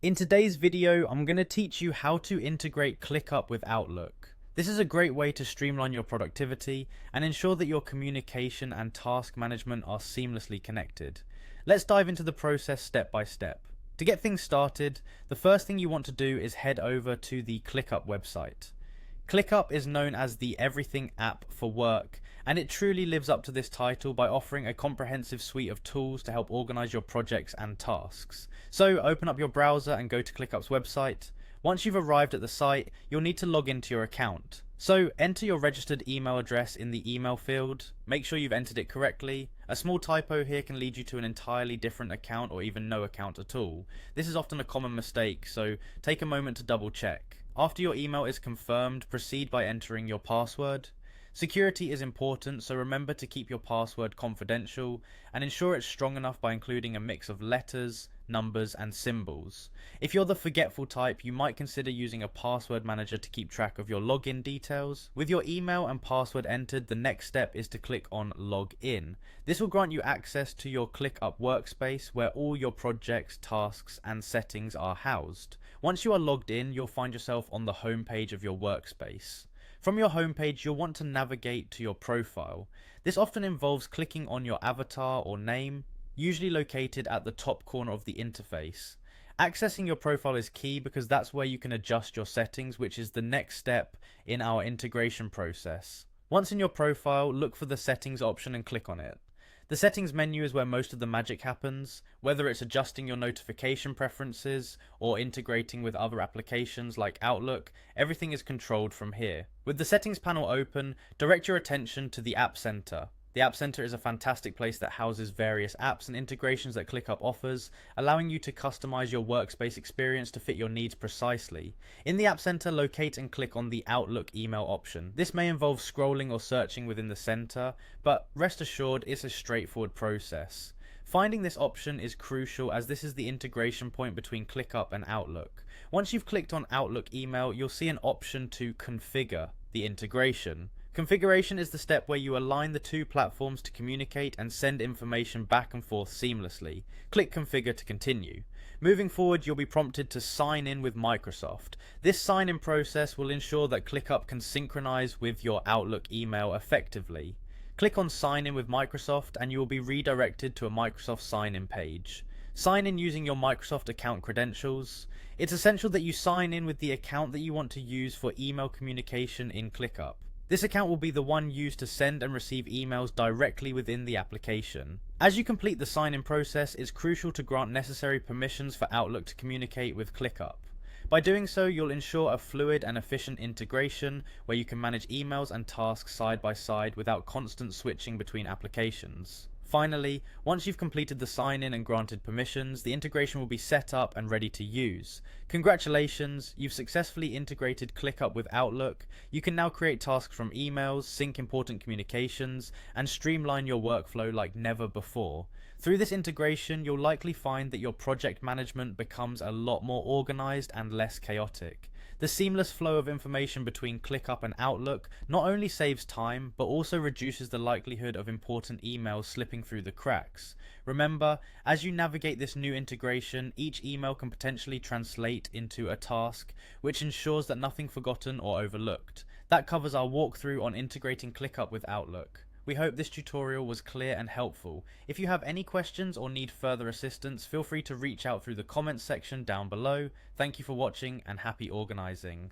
In today's video, I'm going to teach you how to integrate Clickup with Outlook. This is a great way to streamline your productivity and ensure that your communication and task management are seamlessly connected. Let's dive into the process step by step. To get things started, the first thing you want to do is head over to the Clickup website. Clickup is known as the everything app for work, and it truly lives up to this title by offering a comprehensive suite of tools to help organize your projects and tasks. So open up your browser and go to Clickup's website. Once you've arrived at the site, you'll need to log into your account. So enter your registered email address in the email field. Make sure you've entered it correctly. A small typo here can lead you to an entirely different account or even no account at all. This is often a common mistake, so take a moment to double check. After your email is confirmed, proceed by entering your password. Security is important, so remember to keep your password confidential and ensure it's strong enough by including a mix of letters, numbers, and symbols. If you're the forgetful type, you might consider using a password manager to keep track of your login details. With your email and password entered, the next step is to click on Log In. This will grant you access to your ClickUp workspace where all your projects, tasks, and settings are housed. Once you are logged in, you'll find yourself on the home page of your workspace. From your home page, you'll want to navigate to your profile. This often involves clicking on your avatar or name, usually located at the top corner of the interface. Accessing your profile is key because that's where you can adjust your settings, which is the next step in our integration process. Once in your profile, look for the settings option and click on it. The settings menu is where most of the magic happens, whether it's adjusting your notification preferences or integrating with other applications like Outlook, everything is controlled from here. With the settings panel open, direct your attention to the App Center. The App Center is a fantastic place that houses various apps and integrations that ClickUp offers, allowing you to customize your workspace experience to fit your needs precisely. In the App Center, locate and click on the Outlook email option. This may involve scrolling or searching within the center, but rest assured it's a straightforward process. Finding this option is crucial as this is the integration point between ClickUp and Outlook. Once you've clicked on Outlook email, you'll see an option to configure the integration. Configuration is the step where you align the two platforms to communicate and send information back and forth seamlessly. Click Configure to continue. Moving forward, you'll be prompted to sign in with Microsoft. This sign-in process will ensure that ClickUp can synchronize with your Outlook email effectively. Click on Sign in with Microsoft and you will be redirected to a Microsoft sign-in page. Sign in using your Microsoft account credentials. It's essential that you sign in with the account that you want to use for email communication in ClickUp. This account will be the one used to send and receive emails directly within the application. As you complete the sign-in process, it's crucial to grant necessary permissions for Outlook to communicate with ClickUp. By doing so, you'll ensure a fluid and efficient integration where you can manage emails and tasks side by side without constant switching between applications. Finally, once you've completed the sign-in and granted permissions, the integration will be set up and ready to use. Congratulations, you've successfully integrated ClickUp with Outlook. You can now create tasks from emails, sync important communications, and streamline your workflow like never before. Through this integration, you'll likely find that your project management becomes a lot more organized and less chaotic. The seamless flow of information between ClickUp and Outlook not only saves time, but also reduces the likelihood of important emails slipping through the cracks. Remember, as you navigate this new integration, each email can potentially translate into a task, which ensures that nothing forgotten or overlooked. That covers our walkthrough on integrating ClickUp with Outlook. We hope this tutorial was clear and helpful. If you have any questions or need further assistance, feel free to reach out through the comments section down below. Thank you for watching and happy organizing.